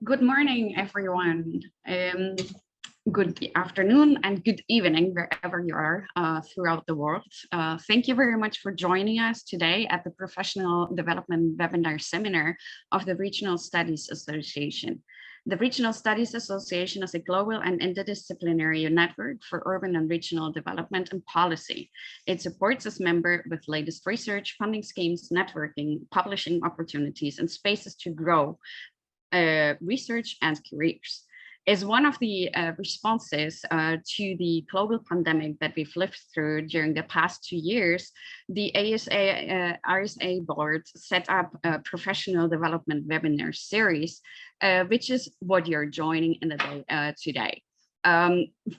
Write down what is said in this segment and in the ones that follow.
Good morning, everyone. Good afternoon and good evening, wherever you are throughout the world. Thank you very much for joining us today at the Professional Development Webinar Seminar of the Regional Studies Association. The Regional Studies Association is a global and interdisciplinary network for urban and regional development and policy. It supports its members with latest research, funding schemes, networking, publishing opportunities, and spaces to grow research and careers. Is one of the responses to the global pandemic that we've lived through during the past 2 years. The RSA board set up a professional development webinar series, which is what you're joining in the day today.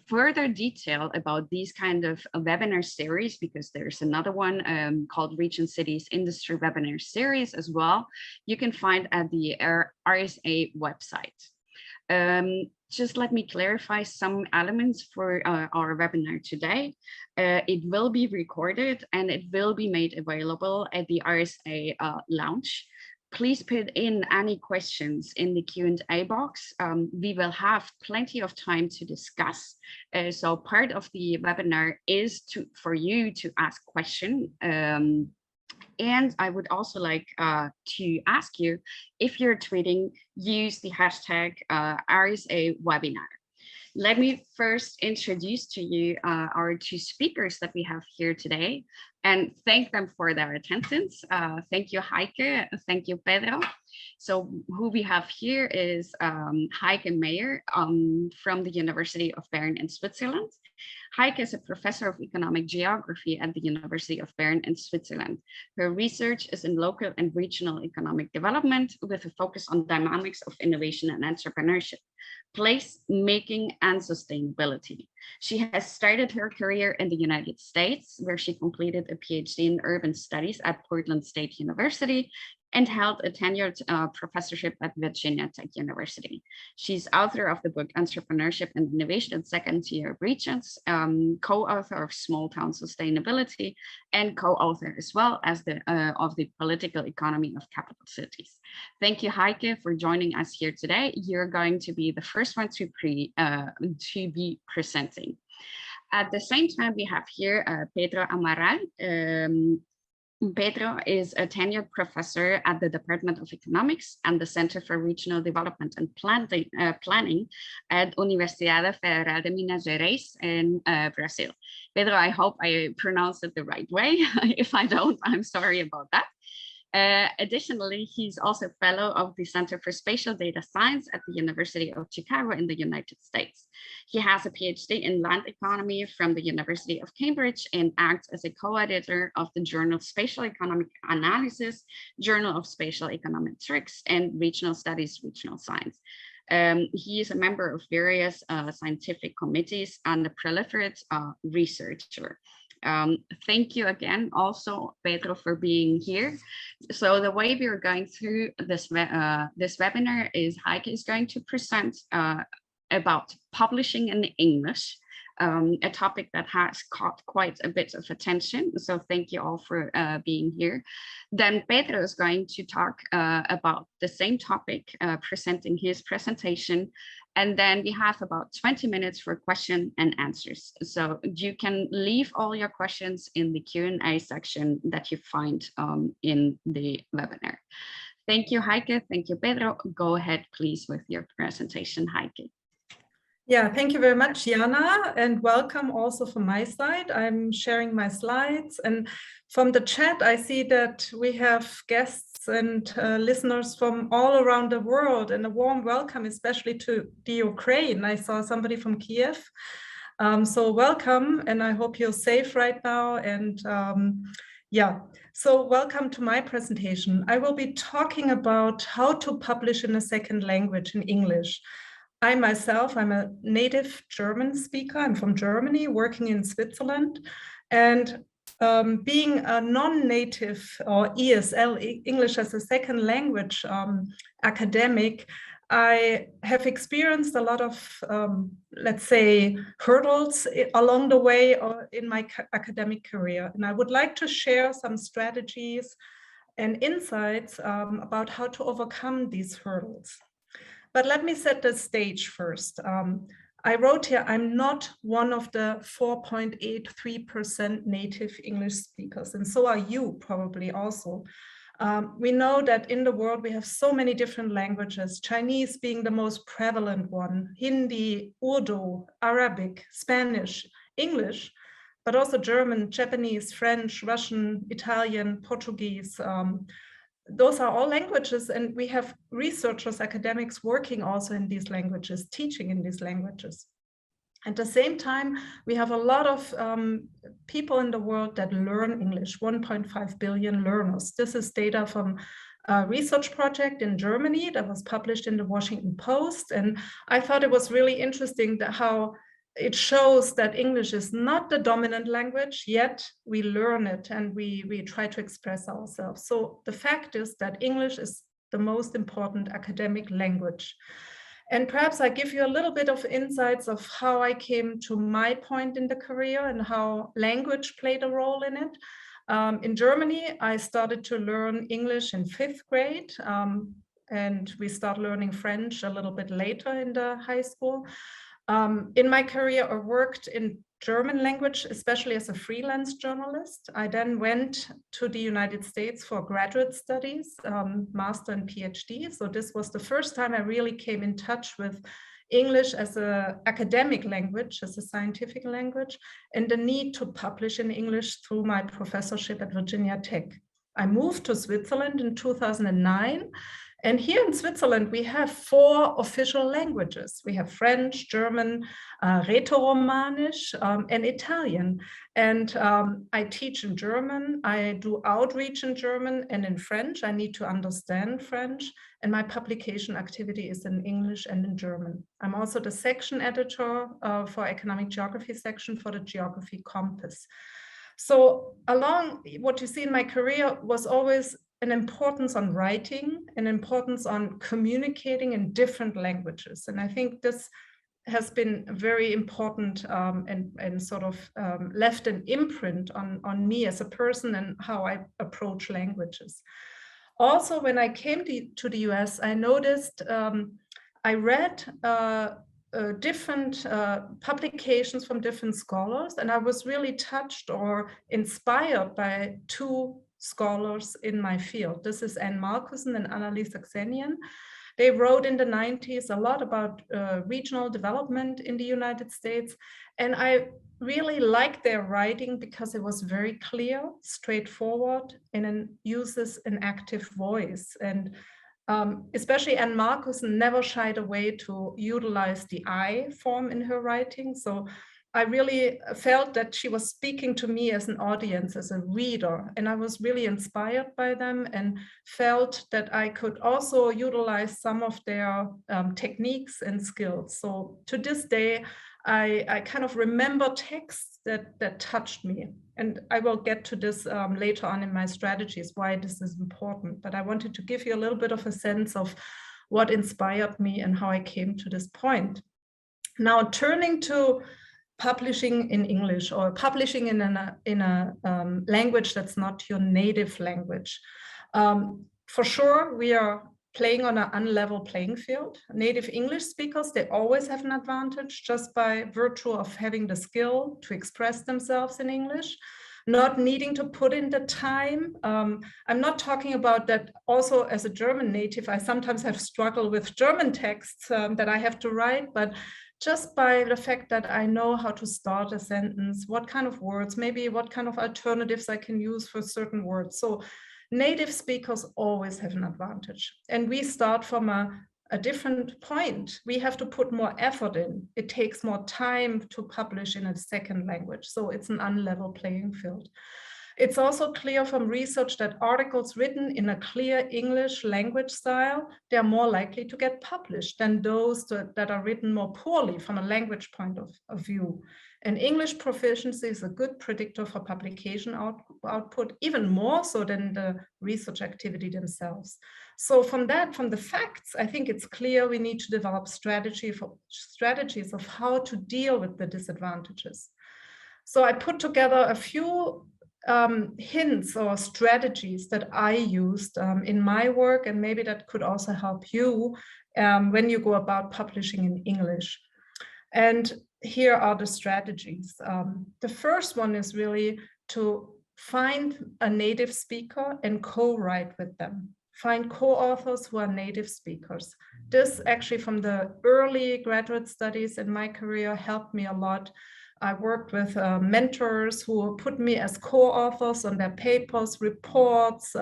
Further detail about these kind of webinar series, because there's another one called Region Cities Industry Webinar Series as well, you can find at the RSA website. Just let me clarify some elements for our webinar today. It will be recorded and it will be made available at the RSA lounge. Please put in any questions in the Q&A box. We will have plenty of time to discuss. So part of the webinar is for you to ask questions. And I would also like to ask you, if you're tweeting, use the hashtag RSA webinar. Let me first introduce to you our two speakers that we have here today and thank them for their attendance. Thank you, Heike. Thank you, Pedro. So who we have here is Heike Meyer from the University of Bern in Switzerland. Heike is a professor of economic geography at the University of Bern in Switzerland. Her research is in local and regional economic development with a focus on dynamics of innovation and entrepreneurship, place making and sustainability. She has started her career in the United States, where she completed a PhD in urban studies at Portland State University and held a tenured professorship at Virginia Tech University. She's author of the book Entrepreneurship and Innovation in Second-Tier Regions, co-author of Small Town Sustainability, and co-author as well as of the Political Economy of Capital Cities. Thank you, Heike, for joining us here today. You're going to be the first one to be presenting. At the same time, we have here Pedro Amaral. Pedro is a tenured professor at the Department of Economics and the Center for Regional Development and Planning at Universidade Federal de Minas Gerais in Brazil. Pedro, I hope I pronounced it the right way. If I don't, I'm sorry about that. Additionally, he's also fellow of the Center for Spatial Data Science at the University of Chicago in the United States. He has a PhD in land economy from the University of Cambridge and acts as a co-editor of the journal Spatial Economic Analysis, Journal of Spatial Econometrics, and Regional Studies, Regional Science. He is a member of various scientific committees and a proliferate researcher. Thank you again also, Pedro, for being here. So the way we are going through this webinar is Heike is going to present about publishing in English, a topic that has caught quite a bit of attention. So thank you all for being here. Then Pedro is going to talk about the same topic, presenting his presentation. And then we have about 20 minutes for question and answers. So you can leave all your questions in the Q&A section that you find in the webinar. Thank you, Heike. Thank you, Pedro. Go ahead, please, with your presentation, Heike. Yeah, thank you very much, Jana, and welcome also from my side. I'm sharing my slides, and from the chat, I see that we have guests and listeners from all around the world, and a warm welcome, especially to the Ukraine. I saw somebody from Kiev, so welcome, and I hope you're safe right now. And yeah, so welcome to my presentation. I will be talking about how to publish in a second language in English. I myself, I'm a native German speaker. I'm from Germany, working in Switzerland. And being a non-native or ESL, English as a second language academic, I have experienced a lot of, let's say, hurdles along the way or in my academic career. And I would like to share some strategies and insights about how to overcome these hurdles. But let me set the stage first. I wrote here, I'm not one of the 4.83% native English speakers, and so are you probably also. We know that in the world we have so many different languages, Chinese being the most prevalent one, Hindi, Urdu, Arabic, Spanish, English, but also German, Japanese, French, Russian, Italian, Portuguese. Those are all languages, and we have researchers, academics working also in these languages, teaching in these languages. At the same time, we have a lot of people in the world that learn English, 1.5 billion learners. This is data from a research project in Germany that was published in the Washington Post. And I thought it was really interesting that how it shows that English is not the dominant language, yet we learn it and we try to express ourselves. So the fact is that English is the most important academic language. And perhaps I give you a little bit of insights of how I came to my point in the career and how language played a role in it. In Germany, I started to learn English in 5th grade, and we start learning French a little bit later in the high school. In my career, I worked in German language, especially as a freelance journalist. I then went to the United States for graduate studies, master and PhD. So this was the first time I really came in touch with English as an academic language, as a scientific language, and the need to publish in English through my professorship at Virginia Tech. I moved to Switzerland in 2009. And here in Switzerland, we have 4 official languages. We have French, German, Rätoromanisch, and Italian. And I teach in German, I do outreach in German and in French. I need to understand French. And my publication activity is in English and in German. I'm also the section editor for Economic Geography section for the Geography Compass. So along what you see in my career was always an importance on writing, an importance on communicating in different languages. And I think this has been very important and sort of left an imprint on me as a person and how I approach languages. Also, when I came to the US, I noticed, I read different publications from different scholars, and I was really touched or inspired by 2 scholars in my field. This is Anne Markussen and Annelies Aksenian. They wrote in the 90s a lot about regional development in the United States. And I really liked their writing because it was very clear, straightforward, and uses an active voice. And especially Anne Markussen never shied away to utilize the I form in her writing. So I really felt that she was speaking to me as an audience, as a reader, and I was really inspired by them and felt that I could also utilize some of their techniques and skills. So to this day, I kind of remember texts that touched me. And I will get to this later on in my strategies, why this is important. But I wanted to give you a little bit of a sense of what inspired me and how I came to this point. Now, turning to publishing in English or publishing in a language that's not your native language. For sure, we are playing on an unlevel playing field. Native English speakers, they always have an advantage just by virtue of having the skill to express themselves in English, not needing to put in the time. I'm not talking about that also as a German native. I sometimes have struggled with German texts that I have to write, but just by the fact that I know how to start a sentence, what kind of words, maybe what kind of alternatives I can use for certain words. So native speakers always have an advantage. And we start from a different point. We have to put more effort in. It takes more time to publish in a second language. So it's an unlevel playing field. It's also clear from research that articles written in a clear English language style, they're more likely to get published than those that are written more poorly from a language point of view. And English proficiency is a good predictor for publication output, even more so than the research activity themselves. So from the facts, I think it's clear we need to develop strategies of how to deal with the disadvantages. So I put together a few hints or strategies that I used in my work, and maybe that could also help you when you go about publishing in English. And here are the strategies. The first one is really to find a native speaker and co-write with them. Find co-authors who are native speakers. This actually from the early graduate studies in my career helped me a lot. I worked with mentors who put me as co-authors on their papers, reports,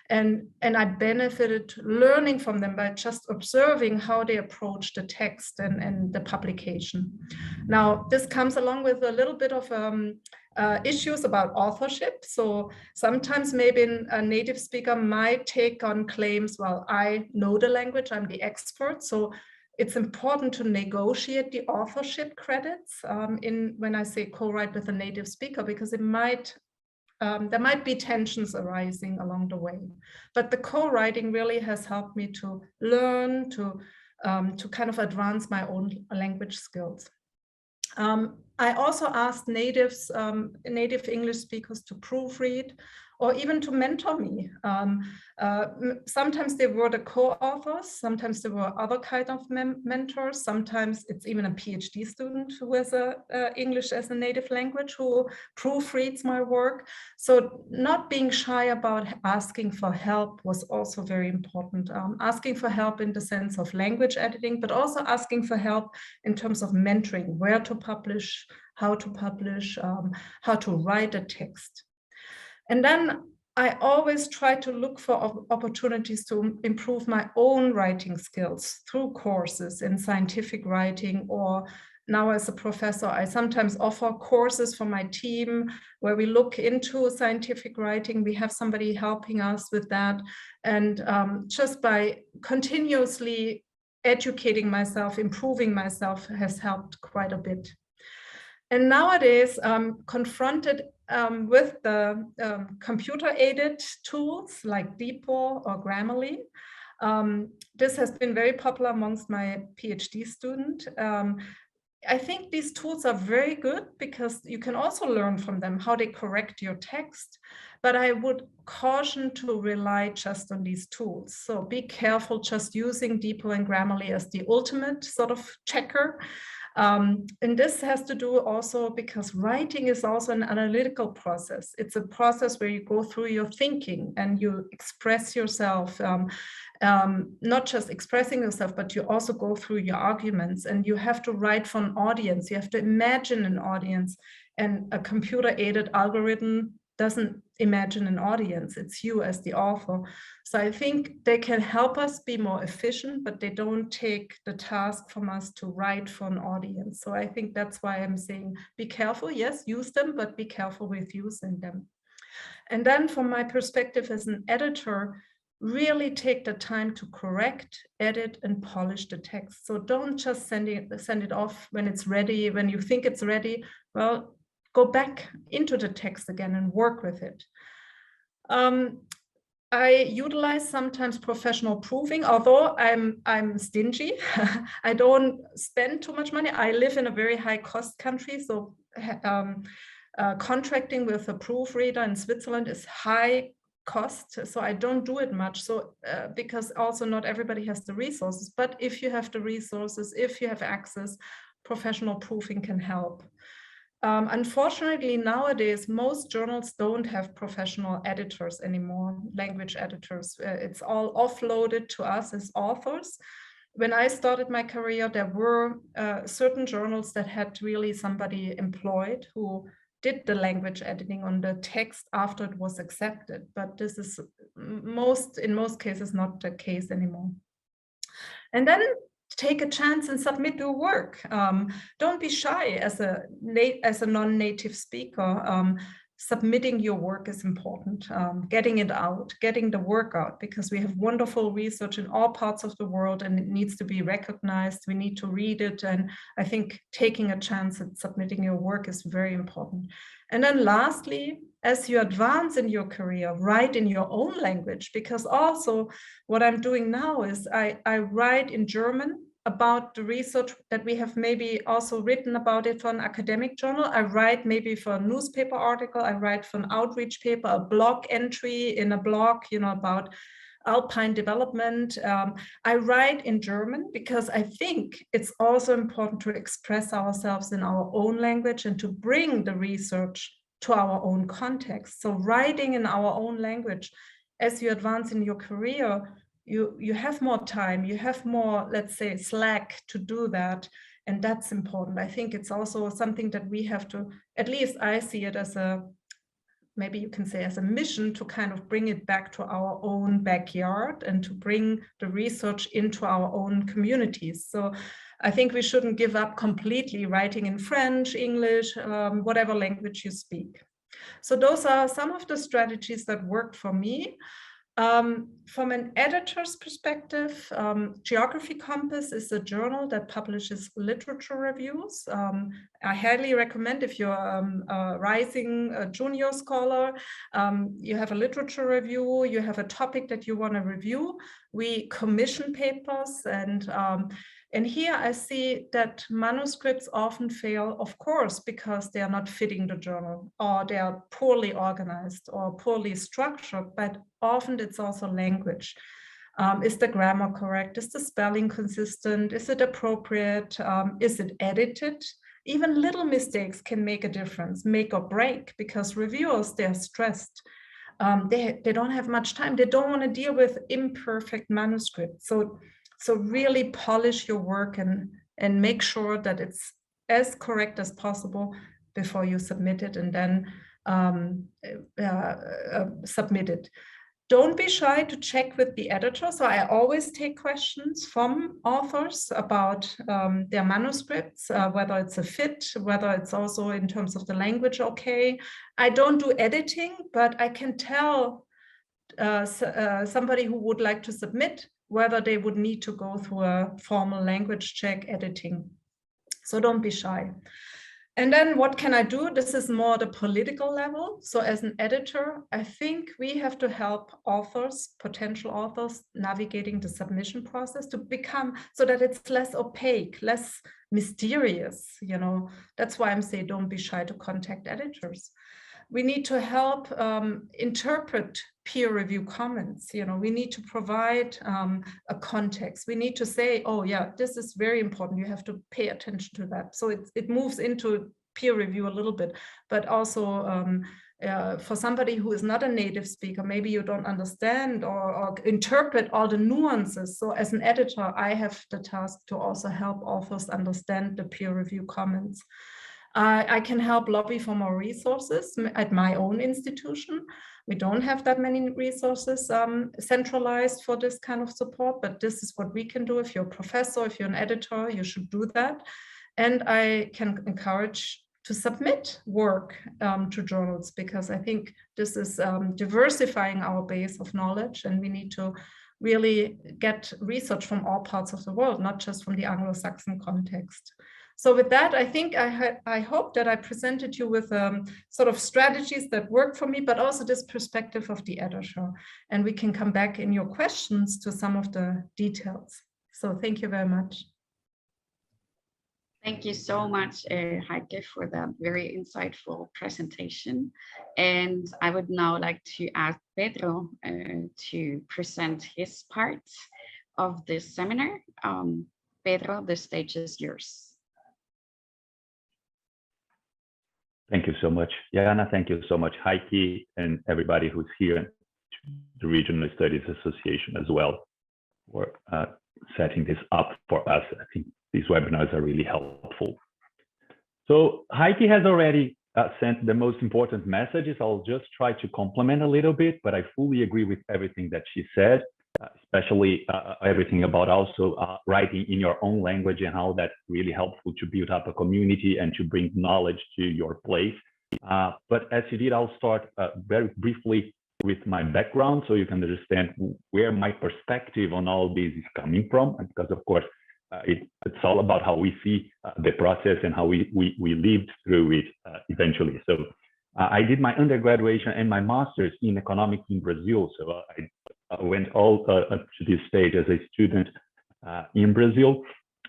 and I benefited learning from them by just observing how they approach the text and the publication. Now, this comes along with a little bit of issues about authorship. So sometimes maybe a native speaker might take on claims, well, I know the language, I'm the expert. So it's important to negotiate the authorship credits when I say co-write with a native speaker, because it might there might be tensions arising along the way. But the co-writing really has helped me to learn, to kind of advance my own language skills. I also asked native English speakers to proofread or even to mentor me. Sometimes they were the co-authors, sometimes there were other kind of mentors, sometimes it's even a PhD student who has English as a native language who proofreads my work. So not being shy about asking for help was also very important. Asking for help in the sense of language editing, but also asking for help in terms of mentoring, where to publish, how to write a text. And then I always try to look for opportunities to improve my own writing skills through courses in scientific writing, or now as a professor, I sometimes offer courses for my team where we look into scientific writing. We have somebody helping us with that. And just by continuously educating myself, improving myself has helped quite a bit. And nowadays, confronted with the computer-aided tools like DeepL or Grammarly, this has been very popular amongst my PhD student. I think these tools are very good because you can also learn from them how they correct your text, but I would caution to rely just on these tools. So be careful just using DeepL and Grammarly as the ultimate sort of checker. And this has to do also because writing is also an analytical process. It's a process where you go through your thinking and you express yourself, not just expressing yourself, but you also go through your arguments, and you have to write for an audience. You have to imagine an audience, and a computer-aided algorithm doesn't imagine an audience. It's you as the author. So I think they can help us be more efficient, but they don't take the task from us to write for an audience. So I think that's why I'm saying be careful. Yes, use them, but be careful with using them. And then from my perspective as an editor, really take the time to correct, edit, and polish the text. So don't just send it off when it's ready, when you think it's ready. Well, go back into the text again and work with it. I utilize sometimes professional proofing, although I'm stingy. I don't spend too much money. I live in a very high cost country, so contracting with a proofreader in Switzerland is high cost, so I don't do it much. So because also not everybody has the resources, but if you have the resources, if you have access, professional proofing can help. Unfortunately, nowadays, most journals don't have professional editors anymore, language editors. It's all offloaded to us as authors. When I started my career, there were certain journals that had really somebody employed who did the language editing on the text after it was accepted. But this is in most cases not the case anymore. And then take a chance and submit your work. Don't be shy as a non-native speaker. Submitting your work is important. Getting it out, getting the work out, because we have wonderful research in all parts of the world and it needs to be recognized. We need to read it. And I think taking a chance at submitting your work is very important. And then lastly, as you advance in your career, write in your own language, because also what I'm doing now is I write in German about the research that we have maybe also written about it for an academic journal. I write maybe for a newspaper article, I write for an outreach paper, a blog entry in a blog, you know, about alpine development. I write in German because I think it's also important to express ourselves in our own language and to bring the research to our own context. So writing in our own language, as you advance in your career, you have more time, you have more, let's say, slack to do that. And that's important. I think it's also something that we have to, at least I see it as a, maybe you can say as a mission to kind of bring it back to our own backyard and to bring the research into our own communities. So I think we shouldn't give up completely writing in French, English, whatever language you speak. So those are some of the strategies that worked for me. From an editor's perspective, Geography Compass is a journal that publishes literature reviews. I highly recommend, if you're a rising junior scholar, you have a literature review, you have a topic that you want to review, we commission papers, and here I see that manuscripts often fail, of course, because they are not fitting the journal, or they are poorly organized or poorly structured, but often it's also language. Is the grammar correct? Is the spelling consistent? Is it appropriate? Is it edited? Even little mistakes can make a difference, make or break, because reviewers, they're stressed. They don't have much time. They don't want to deal with imperfect manuscripts. So really polish your work and make sure that it's as correct as possible before you submit it, and then submit it. Don't be shy to check with the editor. So I always take questions from authors about their manuscripts, whether it's a fit, whether it's also in terms of the language okay. I don't do editing, but I can tell somebody who would like to submit whether they would need to go through a formal language check editing. So don't be shy. And then what can I do? This is more the political level. So as an editor, I think we have to help authors, potential authors, navigating the submission process to become, so that it's less opaque, less mysterious. You know, that's why I'm saying don't be shy to contact editors. We need to help interpret peer review comments. You know, we need to provide a context. We need to say, oh yeah, this is very important. You have to pay attention to that. So it moves into peer review a little bit, but also for somebody who is not a native speaker, maybe you don't understand or interpret all the nuances. So as an editor, I have the task to also help authors understand the peer review comments. I can help lobby for more resources at my own institution. We don't have that many resources centralized for this kind of support, but this is what we can do. If you're a professor, if you're an editor, you should do that. And I can encourage to submit work to journals, because I think this is diversifying our base of knowledge, and we need to really get research from all parts of the world, not just from the Anglo-Saxon context. So with that, I think I hope that I presented you with sort of strategies that work for me, but also this perspective of the editor. And we can come back in your questions to some of the details. So thank you very much. Thank you so much, Heike, for that very insightful presentation. And I would now like to ask Pedro to present his part of this seminar. Pedro, the stage is yours. Thank you so much, Jana. Thank you so much, Heike, and everybody who's here, the Regional Studies Association as well, for setting this up for us. I think these webinars are really helpful. So Heike has already sent the most important messages. I'll just try to complement a little bit, but I fully agree with everything that she said, especially everything about also writing in your own language and how that's really helpful to build up a community and to bring knowledge to your place. But as you did, I'll start very briefly with my background so you can understand where my perspective on all this is coming from, because of course it's all about how we see the process and how we lived through it eventually. So I did my undergraduation and my master's in economics in Brazil. So I went all up to this stage as a student in Brazil.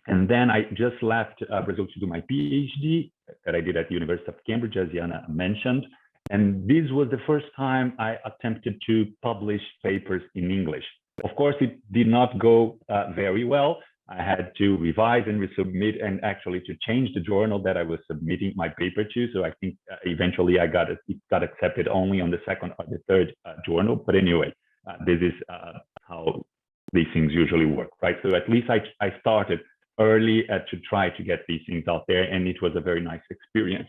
And then I just left Brazil to do my PhD that I did at the University of Cambridge, as Jana mentioned. And this was the first time I attempted to publish papers in English. Of course, it did not go very well. I had to revise and resubmit, and actually to change the journal that I was submitting my paper to. So I think eventually it got accepted only on the second or the third journal. But anyway, this is how these things usually work, right? So at least I started early to try to get these things out there, and it was a very nice experience.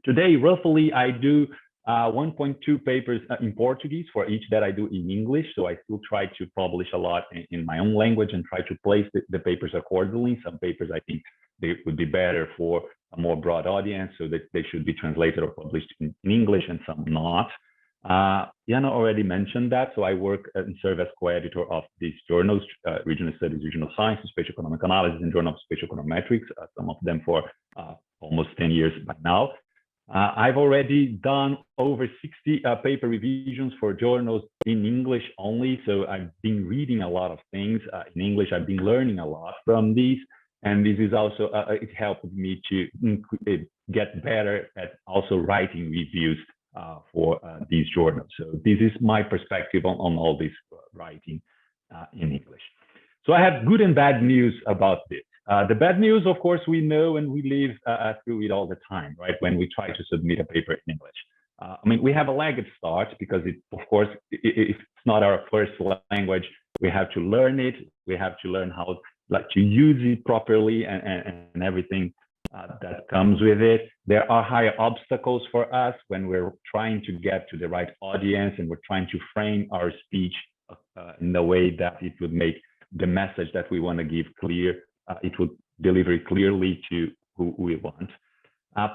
Today, roughly, I do 1.2 papers in Portuguese for each that I do in English. So I still try to publish a lot in my own language and try to place the papers accordingly. Some papers I think they would be better for a more broad audience, so that they should be translated or published in English, and some not. Jana already mentioned that. So I work and serve as co-editor of these journals, Regional Studies, Regional Sciences, Spatial Economic Analysis, and Journal of Spatial Econometrics, some of them for almost 10 years by now. I've already done over 60 paper revisions for journals in English only. So I've been reading a lot of things in English. I've been learning a lot from these. And this is also, it helped me to get better at also writing reviews for these journals. So this is my perspective on all this writing in English. So I have good and bad news about this. The bad news, of course, we know and we live through it all the time, right? When we try to submit a paper in English. I mean, we have a lagged start because of course, it's not our first language. We have to learn it. We have to learn how to use it properly and everything that comes with it. There are higher obstacles for us when we're trying to get to the right audience and we're trying to frame our speech in a way that it would make the message that we want to give clear. It would deliver it clearly to who we want.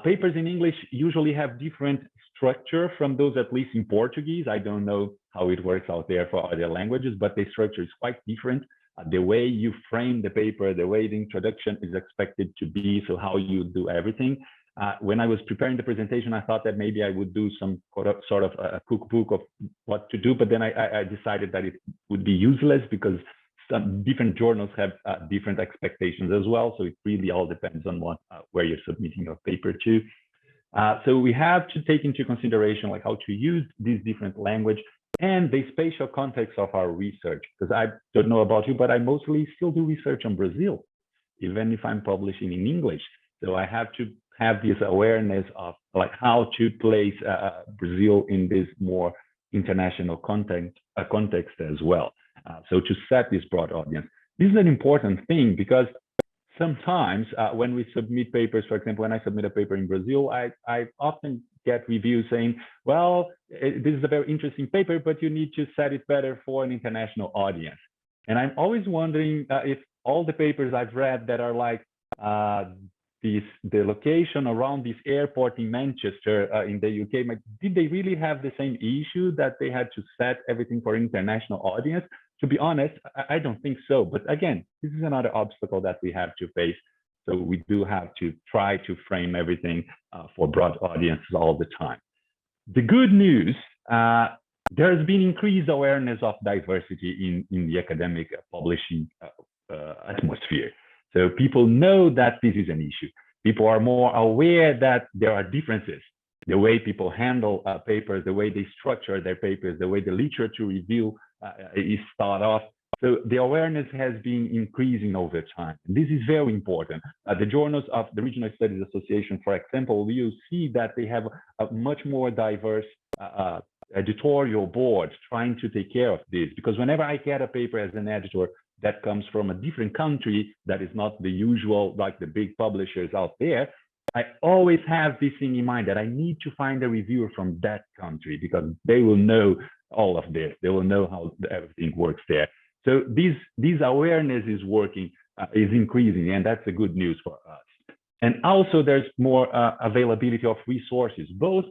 Papers in English usually have different structure from those, at least in Portuguese. I don't know how it works out there for other languages, but the structure is quite different. The way you frame the paper, the way the introduction is expected to be, so how you do everything. When I was preparing the presentation, I thought that maybe I would do some sort of a cookbook of what to do, but then I decided that it would be useless because some different journals have different expectations as well. So it really all depends on where you're submitting your paper to. So we have to take into consideration like how to use these different language and the spatial context of our research. Because I don't know about you, but I mostly still do research on Brazil, even if I'm publishing in English. So I have to have this awareness of like how to place Brazil in this more international context as well. So to set this broad audience, this is an important thing because sometimes when we submit papers, for example, when I submit a paper in Brazil, I often get reviews saying, well, this is a very interesting paper, but you need to set it better for an international audience. And I'm always wondering if all the papers I've read that are like the location around this airport in Manchester in the UK, did they really have the same issue that they had to set everything for international audience? To be honest, I don't think so. But again, this is another obstacle that we have to face. So we do have to try to frame everything for broad audiences all the time. The good news, there has been increased awareness of diversity in the academic publishing atmosphere. So people know that this is an issue. People are more aware that there are differences. The way people handle papers, the way they structure their papers, the way the literature review is thought of. So the awareness has been increasing over time. This is very important. The journals of the Regional Studies Association, for example, we see that they have a much more diverse editorial board trying to take care of this. Because whenever I get a paper as an editor that comes from a different country that is not the usual, like the big publishers out there, I always have this thing in mind that I need to find a reviewer from that country because they will know all of this. They will know how everything works there. So this awareness is working, is increasing, and that's a good news for us. And also there's more availability of resources, both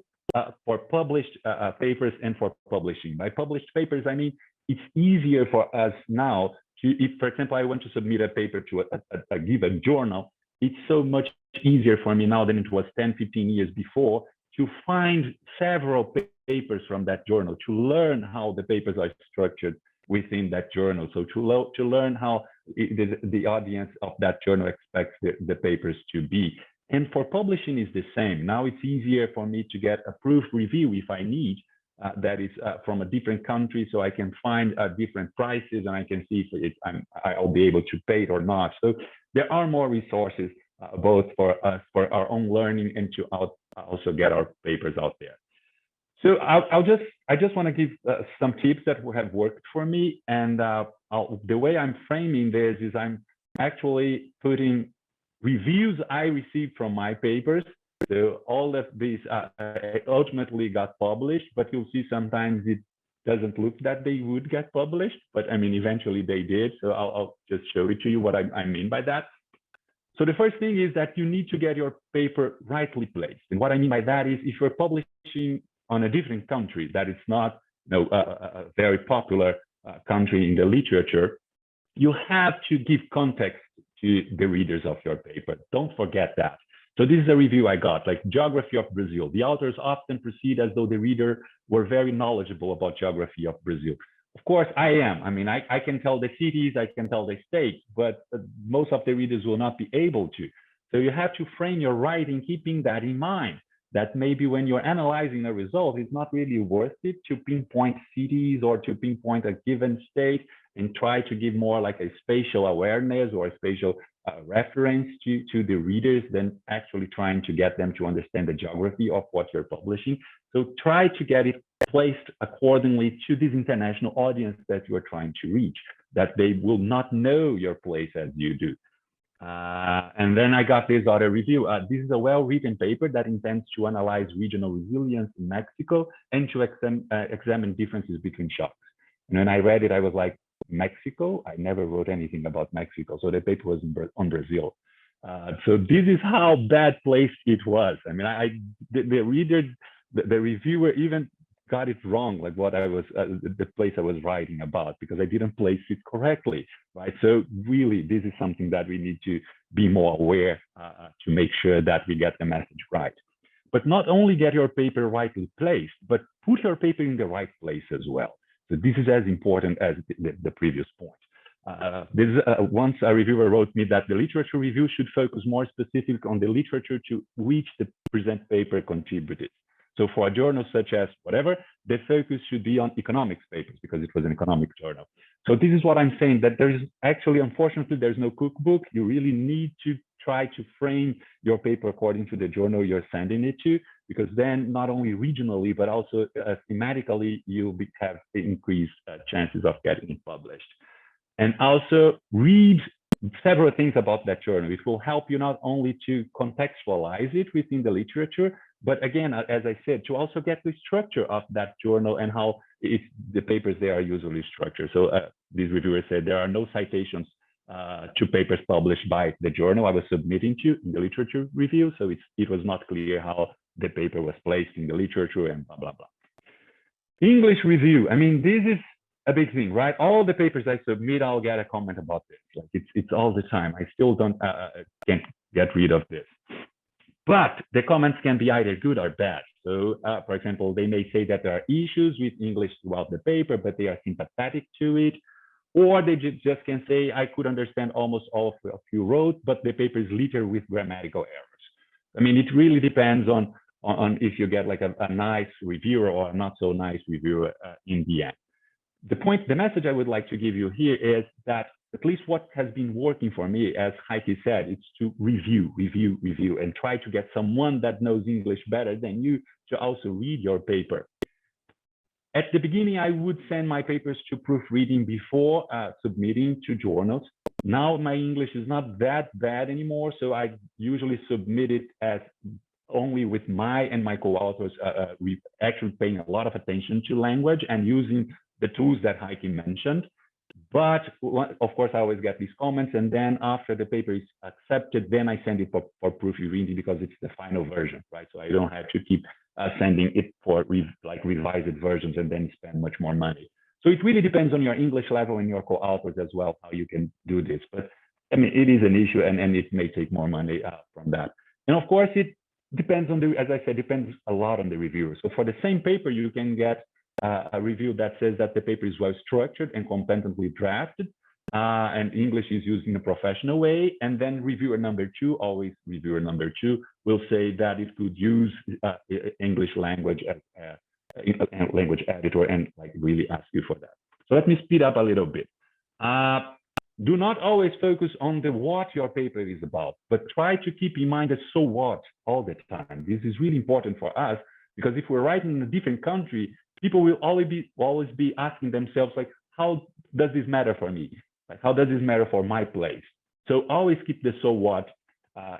for published papers and for publishing. By published papers, I mean, it's easier for us now to, if, for example, I want to submit a paper to a given journal, it's so much easier for me now than it was 10, 15 years before to find several papers from that journal, to learn how the papers are structured within that journal. So to learn how the audience of that journal expects the papers to be. And for publishing is the same. Now it's easier for me to get a proof review if I need, that is from a different country, so I can find different prices and I can see if I'll be able to pay it or not. So there are more resources both for us, for our own learning, and to also get our papers out there. So I just want to give some tips that have worked for me, and the way I'm framing this is I'm actually putting reviews I received from my papers. So all of these ultimately got published, but you'll see sometimes it doesn't look that they would get published, but I mean, eventually they did. So I'll just show it to you what I mean by that. So the first thing is that you need to get your paper rightly placed. And what I mean by that is if you're publishing on a different country that is not a very popular country in the literature, you have to give context to the readers of your paper. Don't forget that. So this is a review I got, like Geography of Brazil. The authors often proceed as though the reader were very knowledgeable about geography of Brazil. Of course, I am. I mean, I can tell the cities, I can tell the states, but most of the readers will not be able to. So you have to frame your writing keeping that in mind, that maybe when you're analyzing a result, it's not really worth it to pinpoint cities or to pinpoint a given state and try to give more like a spatial awareness or a spatial reference to the readers than actually trying to get them to understand the geography of what you're publishing. So try to get it placed accordingly to this international audience that you're trying to reach, that they will not know your place as you do. And then I got this other review. This is a well-written paper that intends to analyze regional resilience in Mexico and to examine differences between shocks. And when I read it, I was like, Mexico? I never wrote anything about Mexico. So the paper was on Brazil. So this is how bad placed it was. I mean, the reader, the reviewer even got it wrong, like what I was, the place I was writing about, because I didn't place it correctly, right? So really, this is something that we need to be more aware to make sure that we get the message right. But not only get your paper rightly placed, but put your paper in the right place as well. So this is as important as the previous point. Once a reviewer wrote me that the literature review should focus more specific on the literature to which the present paper contributed. So for a journal such as whatever, the focus should be on economics papers because it was an economic journal. So this is what I'm saying, that there is actually, unfortunately, there's no cookbook. You really need to try to frame your paper according to the journal you're sending it to, because then not only regionally, but also thematically, you'll have increased chances of getting it published. And also read several things about that journal. It will help you not only to contextualize it within the literature, but again, as I said, to also get the structure of that journal and how the papers there are usually structured. So this reviewer said there are no citations to papers published by the journal I was submitting to in the literature review. So it was not clear how the paper was placed in the literature and blah, blah, blah. English review. I mean, this is a big thing, right? All the papers I submit, I'll get a comment about this. Like it's all the time. I still can't get rid of this. But the comments can be either good or bad. So, for example, they may say that there are issues with English throughout the paper, but they are sympathetic to it. Or they just can say, I could understand almost all of you wrote, but the paper is littered with grammatical errors. I mean, it really depends on if you get like a nice reviewer or a not so nice reviewer in the end. The message I would like to give you here is that at least what has been working for me, as Heike said, it's to review, and try to get someone that knows English better than you to also read your paper. At the beginning, I would send my papers to proofreading before submitting to journals. Now my English is not that bad anymore, so I usually submit it as only with my co-authors actually paying a lot of attention to language and using the tools that Heike mentioned. But of course, I always get these comments, and then after the paper is accepted, then I send it for proofreading because it's the final version, right? So I don't have to keep sending it for revised versions and then spend much more money. So it really depends on your English level and your co-authors as well, how you can do this. But I mean, it is an issue, and it may take more money from that. And of course, it depends on as I said, depends a lot on the reviewer. So for the same paper, you can get a review that says that the paper is well structured and competently drafted, and English is used in a professional way. And then reviewer number 2, always reviewer number 2, will say that it could use English language language editor and like really ask you for that. So let me speed up a little bit. Do not always focus on the what your paper is about, but try to keep in mind the so what all the time. This is really important for us, because if we're writing in a different country, people will always be asking themselves, like, how does this matter for me? Like, how does this matter for my place? So always keep the so what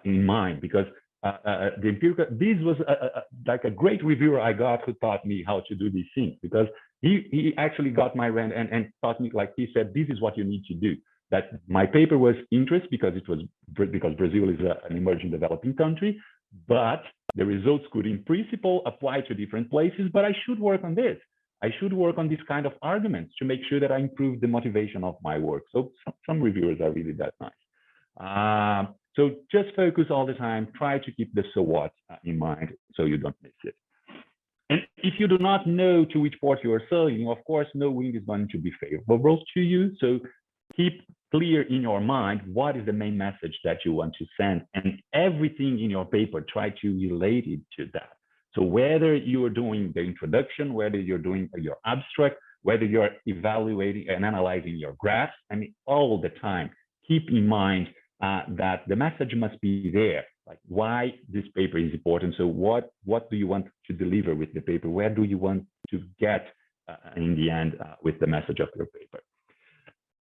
in mind, because the empirical, this was like a great reviewer I got who taught me how to do these things, because he actually got my rent and taught me, like he said, this is what you need to do. That my paper was interest because Brazil is an emerging developing country, but the results could in principle apply to different places, but I should work on this. I should work on this kind of arguments to make sure that I improve the motivation of my work. So some reviewers are really that nice. So just focus all the time, try to keep the so what in mind so you don't miss it. And if you do not know to which port you are sailing, of course, no wind is going to be favorable to you. So keep clear in your mind what is the main message that you want to send, and everything in your paper, try to relate it to that. So whether you are doing the introduction, whether you're doing your abstract, whether you're evaluating and analyzing your graphs, I mean, all the time, keep in mind that the message must be there, like why this paper is important. So what do you want to deliver with the paper? Where do you want to get in the end with the message of your paper?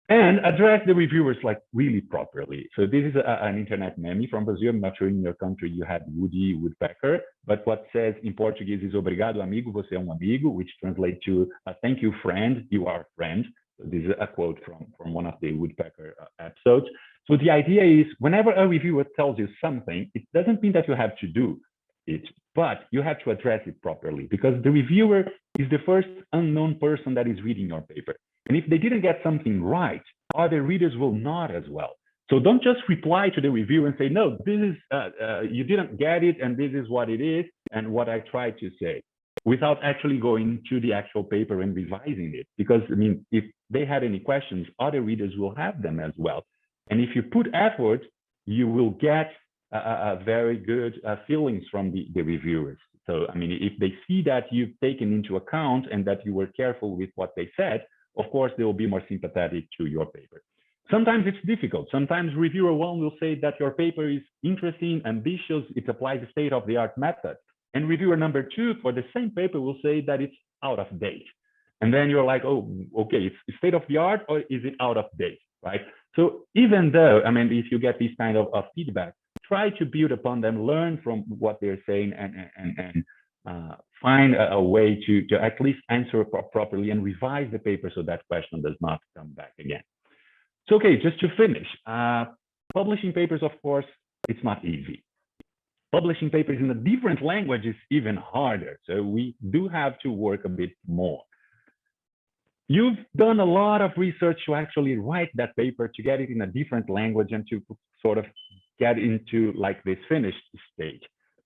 And address the reviewers like really properly. So this is an internet meme from Brazil. I'm not sure in your country you had Woody Woodpecker, but what says in Portuguese is obrigado amigo, você é amigo, which translates to thank you friend, you are a friend. So this is a quote from one of the Woodpecker episodes. So the idea is whenever a reviewer tells you something, it doesn't mean that you have to do it, but you have to address it properly, because the reviewer is the first unknown person that is reading your paper. And if they didn't get something right, other readers will not as well. So don't just reply to the reviewer and say, no, this is, you didn't get it, and this is what it is, and what I tried to say, without actually going to the actual paper and revising it. Because, I mean, if they had any questions, other readers will have them as well. And if you put effort, you will get very good feelings from the reviewers. So, I mean, if they see that you've taken into account and that you were careful with what they said, of course, they will be more sympathetic to your paper. Sometimes it's difficult. Sometimes reviewer 1 will say that your paper is interesting, ambitious, it applies a state-of-the-art method. And reviewer number 2 for the same paper will say that it's out of date. And then you're like, oh, okay, it's state-of-the-art or is it out of date, right? So even though, I mean, if you get this kind of feedback, try to build upon them, learn from what they're saying, and find a way to at least answer properly and revise the paper so that question does not come back again. So, okay, just to finish, publishing papers, of course, it's not easy. Publishing papers in a different language is even harder. So we do have to work a bit more. You've done a lot of research to actually write that paper, to get it in a different language and to sort of get into like this finished stage.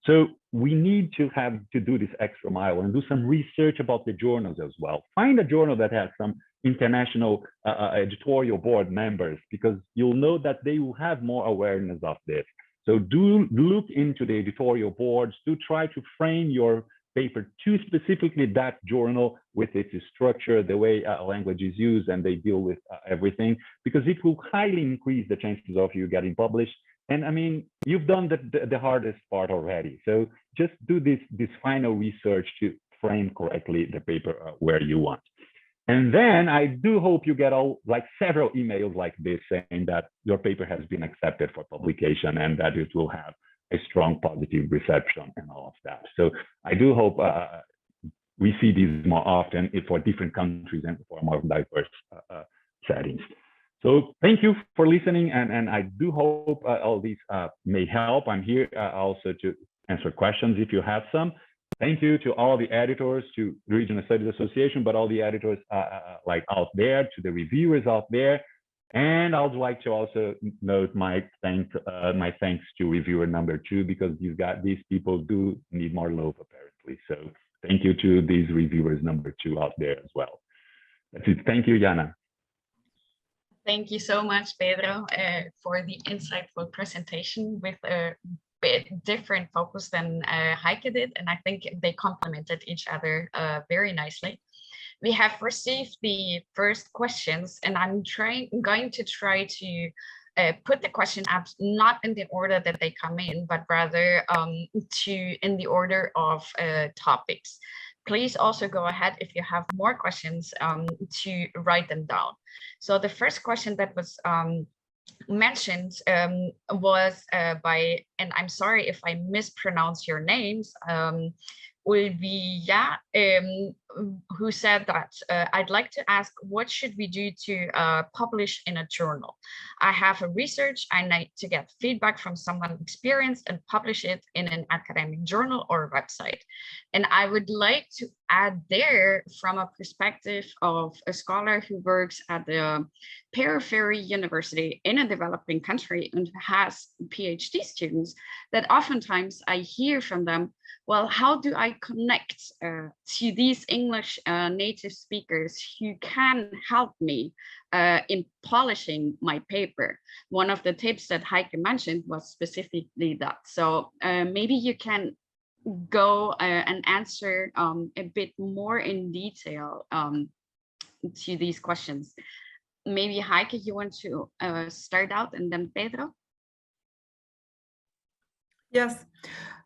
So we need to have to do this extra mile and do some research about the journals as well. Find a journal that has some international editorial board members, because you'll know that they will have more awareness of this. So do look into the editorial boards, do try to frame your paper to specifically that journal with its structure, the way language is used and they deal with everything, because it will highly increase the chances of you getting published. And I mean, you've done the hardest part already. So just do this final research to frame correctly the paper where you want. And then I do hope you get several emails like this saying that your paper has been accepted for publication and that it will have a strong positive reception and all of that. So I do hope we see these more often for different countries and for more diverse settings. So thank you for listening, and I do hope all these may help. I'm here also to answer questions if you have some. Thank you to all the editors, to the Regional Studies Association, but all the editors like out there, to the reviewers out there. And I would like to also note my thanks to reviewer number 2, because these people do need more love apparently. So thank you to these reviewers number 2 out there as well. That's it. Thank you, Jana. Thank you so much, Pedro, for the insightful presentation with a bit different focus than Heike did, and I think they complemented each other very nicely. We have received the first questions, and I'm going to try to put the question up not in the order that they come in, but rather in the order of topics. Please also go ahead if you have more questions to write them down. So the first question that was mentioned was by, and I'm sorry if I mispronounce your names, Ulvia, who said that I'd like to ask, what should we do to publish in a journal? I have a research, I need to get feedback from someone experienced and publish it in an academic journal or website. And I would like to add there, from a perspective of a scholar who works at the periphery university in a developing country and has PhD students, that oftentimes I hear from them, well, how do I connect to these English native speakers who can help me in polishing my paper? One of the tips that Heike mentioned was specifically that. So maybe you can go and answer a bit more in detail to these questions. Maybe Heike, you want to start out, and then Pedro? Yes.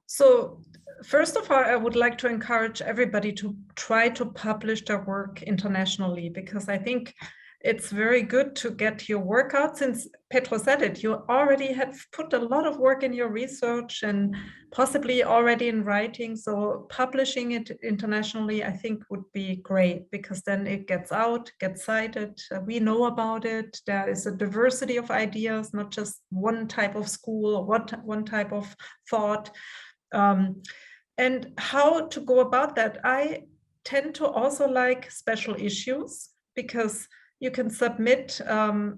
So first of all, I would like to encourage everybody to try to publish their work internationally, because I think it's very good to get your work out. Since Pedro said it, you already have put a lot of work in your research and possibly already in writing. So publishing it internationally, I think, would be great, because then it gets out, gets cited. We know about it. There is a diversity of ideas, not just one type of school or one type of thought. And how to go about that? I tend to also like special issues, because you can submit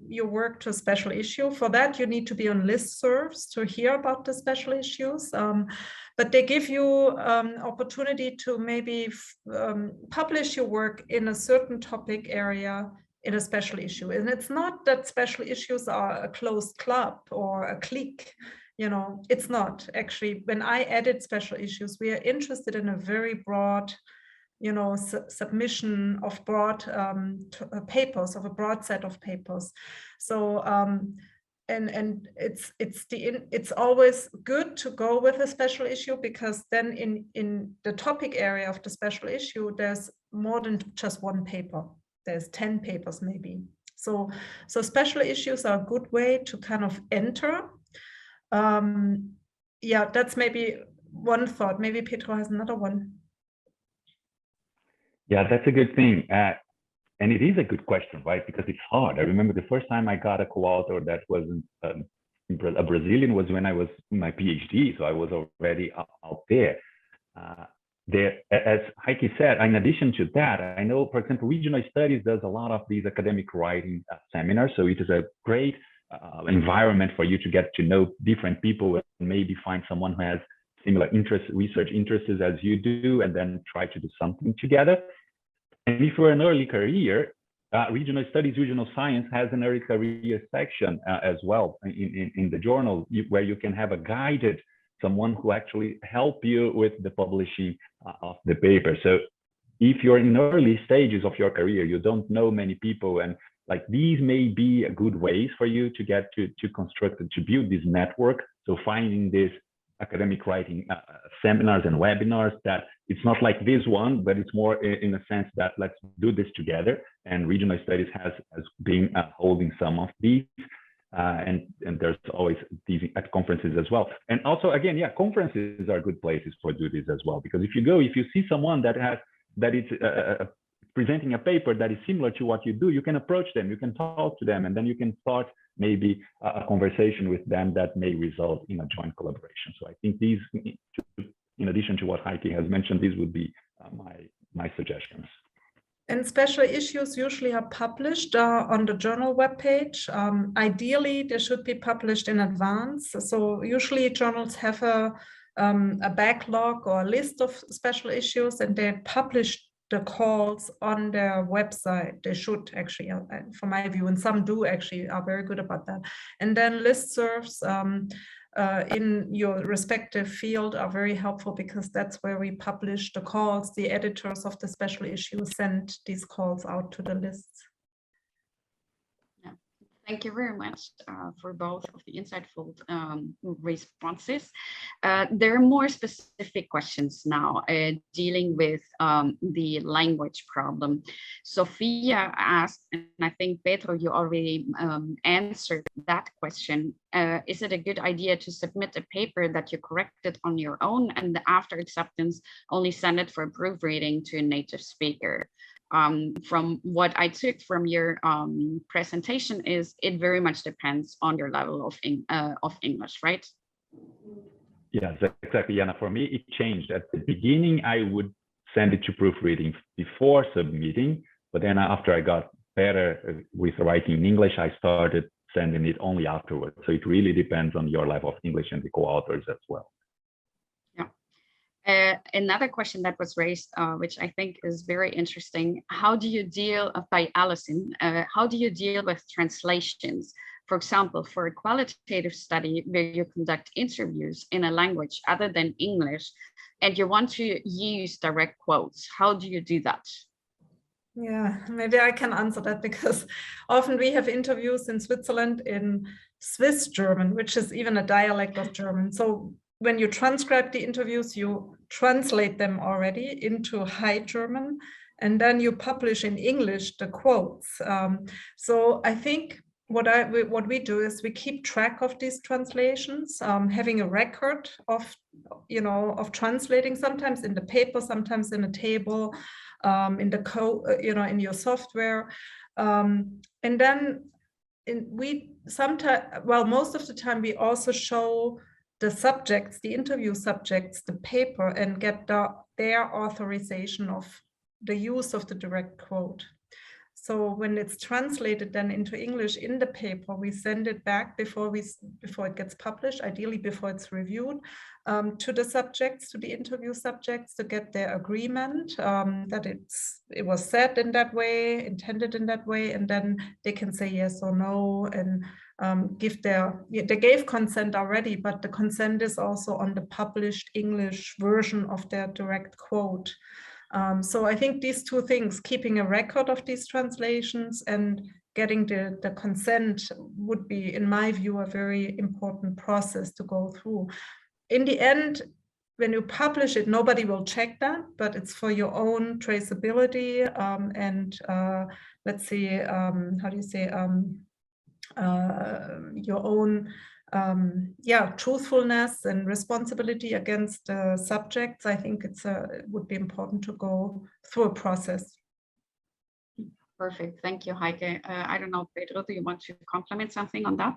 your work to a special issue. For that, you need to be on listservs to hear about the special issues. But they give you opportunity to maybe publish your work in a certain topic area in a special issue. And it's not that special issues are a closed club or a clique. You know, it's not. Actually, when I edit special issues, we are interested in a very broad, you know, submission of broad papers, of a broad set of papers. So and it's always good to go with a special issue, because then in the topic area of the special issue, there's more than just one paper. There's 10 papers maybe. So special issues are a good way to kind of enter. Yeah, that's maybe one thought. Maybe Pedro has another one. Yeah, that's a good thing. And it is a good question, right? Because it's hard. I remember the first time I got a co-author that wasn't a Brazilian was when I was in my PhD. So I was already out there. As Heike said, in addition to that, I know, for example, regional studies does a lot of these academic writing seminars. So it is a great environment for you to get to know different people and maybe find someone who has similar interests, research interests as you do, and then try to do something together. And if you're an early career, regional studies, regional science has an early career section as well in the journal, where you can have a guided someone who actually help you with the publishing of the paper. So if you're in early stages of your career, you don't know many people, and like these may be good ways for you to get to construct and to build this network. So finding this academic writing seminars and webinars, that it's not like this one, but it's more in a sense that let's do this together. And regional studies has been holding some of these, and there's always these at conferences as well. And also, again, yeah, conferences are good places for do this as well, because if you see someone that is presenting a paper that is similar to what you do, you can approach them, you can talk to them, and then you can start maybe a conversation with them that may result in a joint collaboration. So I think these, in addition to what Heike has mentioned, these would be my suggestions. And special issues usually are published on the journal webpage. Ideally, they should be published in advance. So usually journals have a a backlog or a list of special issues, and they publish the calls on their website. They should actually, from my view, and some do actually, are very good about that. And then listservs in your respective field are very helpful, because that's where we publish the calls. The editors of the special issues send these calls out to the lists. Thank you very much for both of the insightful responses. There are more specific questions now dealing with the language problem. Sophia asked, and I think Pedro, you already answered that question. Is it a good idea to submit a paper that you corrected on your own, and after acceptance only send it for proofreading to a native speaker? From what I took from your presentation is it very much depends on your level of English, right? Yes, exactly, Jana. For me, it changed. At the beginning, I would send it to proofreading before submitting, but then after I got better with writing in English, I started sending it only afterwards. So it really depends on your level of English and the co-authors as well. Another question that was raised, which I think is very interesting, how do you deal, by Alison, how do you deal with translations? For example, for a qualitative study where you conduct interviews in a language other than English, and you want to use direct quotes, how do you do that? Yeah, maybe I can answer that, because often we have interviews in Switzerland in Swiss German, which is even a dialect of German. So when you transcribe the interviews, you translate them already into High German, and then you publish in English the quotes. So I think what we do is we keep track of these translations, having a record of translating, sometimes in the paper, sometimes in a table, in the code, in your software, and then most of the time we also show the subjects, the interview subjects, the paper, and get their authorization of the use of the direct quote. So when it's translated then into English in the paper, we send it back before it gets published, ideally before it's reviewed, to the subjects, to the interview subjects, to get their agreement that it was said in that way, intended in that way, and then they can say yes or no, and they gave consent already, but the consent is also on the published English version of their direct quote. So I think these two things, keeping a record of these translations and getting the consent, would be, in my view, a very important process to go through. In the end, when you publish it, nobody will check that, but it's for your own traceability and let's say, how do you say, your own truthfulness and responsibility against subjects. I think it would be important to go through a process. Perfect, thank you, Heike. I don't know, Pedro, do you want to compliment something on that?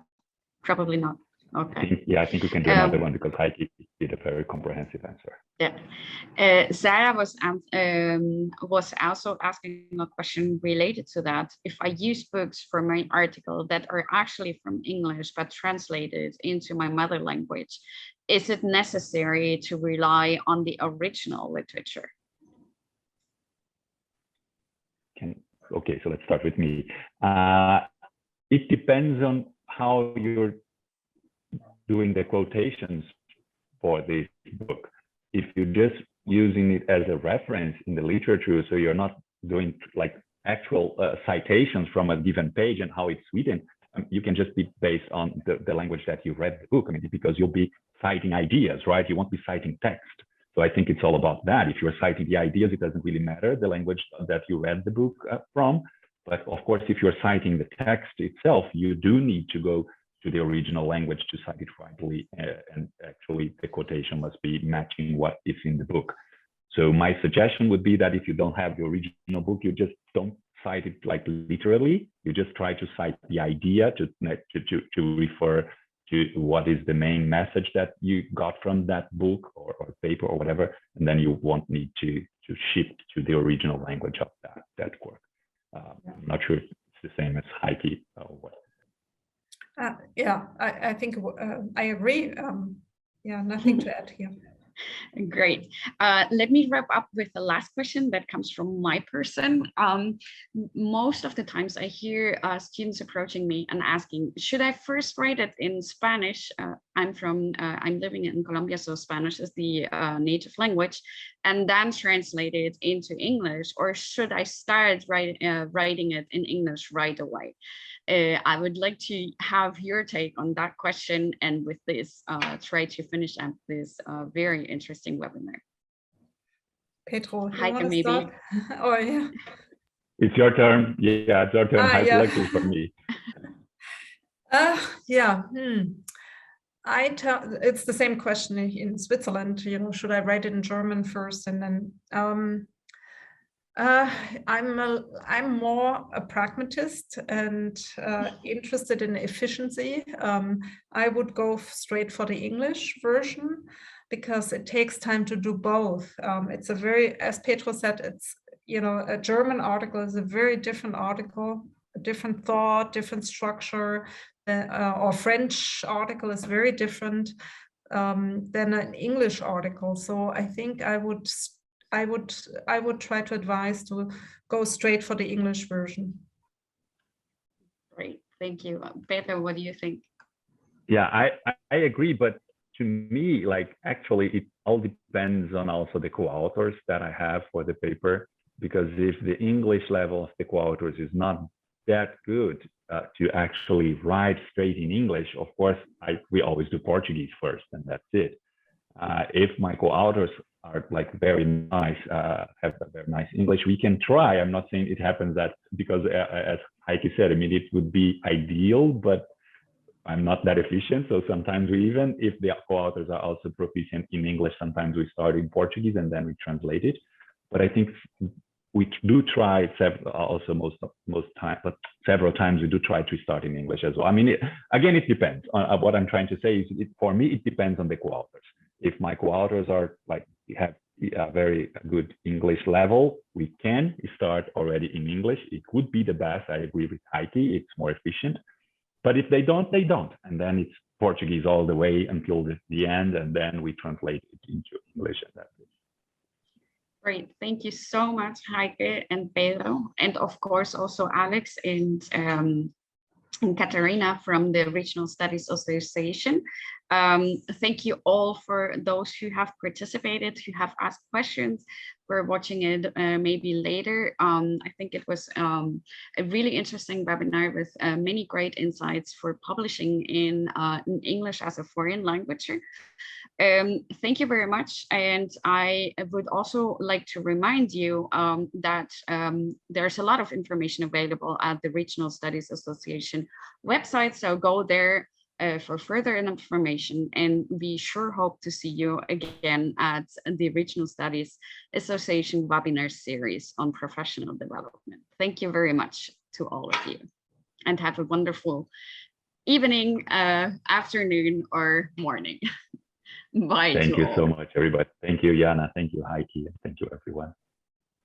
Probably not. Okay. I think we can do another one, because Heike did a very comprehensive answer. Yeah. Sarah was also asking a question related to that. If I use books for my article that are actually from English but translated into my mother language, is it necessary to rely on the original literature? Okay, so let's start with me. It depends on how you're doing the quotations for this book. If you're just using it as a reference in the literature, so you're not doing like actual citations from a given page and how it's written, you can just be based on the language that you read the book. I mean, because you'll be citing ideas, right? You won't be citing text. So I think it's all about that. If you're citing the ideas, it doesn't really matter the language that you read the book from. But of course, if you're citing the text itself, you do need to go to the original language to cite it rightly, and actually the quotation must be matching what is in the book. So my suggestion would be that if you don't have the original book, you just don't cite it like literally. You just try to cite the idea to refer to what is the main message that you got from that book or paper or whatever, and then you won't need to shift to the original language of that work. I'm not sure if it's the same as Heike or what. I think I agree. Nothing to add here. Great. Let me wrap up with the last question that comes from my person. Most of the times I hear students approaching me and asking, should I first write it in Spanish? I'm living in Colombia, so Spanish is the native language, and then translate it into English, or should I start writing it in English right away? I would like to have your take on that question, and with this, try to finish up this very interesting webinar. Pedro, you Heike, want to maybe. start? Oh, yeah. It's your turn. Yeah, it's your turn. Heike, Yeah. luckily for me. Yeah. It's the same question in Switzerland. You know, should I write it in German first and then? I'm more a pragmatist and interested in efficiency. I would go straight for the English version because it takes time to do both. It's a very, as Pedro said, it's, you know, a German article is a very different article, a different thought, different structure, or French article is very different than an English article. So I think I would try to advise to go straight for the English version. Great, thank you. Pedro, what do you think? Yeah, I agree, but to me, like, actually, it all depends on also the co-authors that I have for the paper, because if the English level of the co-authors is not that good to actually write straight in English, of course, we always do Portuguese first, and that's it. If my co-authors are like very nice, have a very nice English, we can try. I'm not saying it happens that, because as Heike said, I mean, it would be ideal, but I'm not that efficient. So sometimes we, even if the co-authors are also proficient in English, sometimes we start in Portuguese and then we translate it. But I think we do try several times we do try to start in English as well. I mean, again, it depends. What I'm trying to say is, for me, it depends on the co-authors. If my co-authors are like, have a very good English level, we can start already in English. It would be the best. I agree with Heike. It's more efficient. But if they don't, they don't. And then it's Portuguese all the way until the end. And then we translate it into English, and that's it. Great, thank you so much, Heike and Pedro, and of course also Alex and Katarina from the Regional Studies Association. Thank you all for those who have participated, who have asked questions. We're watching it maybe later. I think it was a really interesting webinar with many great insights for publishing in English as a foreign language. Thank you very much. And I would also like to remind you that there's a lot of information available at the Regional Studies Association website. So go there for further information, and we sure hope to see you again at the Regional Studies Association webinar series on professional development. Thank you very much to all of you, and have a wonderful evening, afternoon, or morning. Bye. Thank you so much, everybody. Thank you, Jana. Thank you, Heike. Thank you, everyone.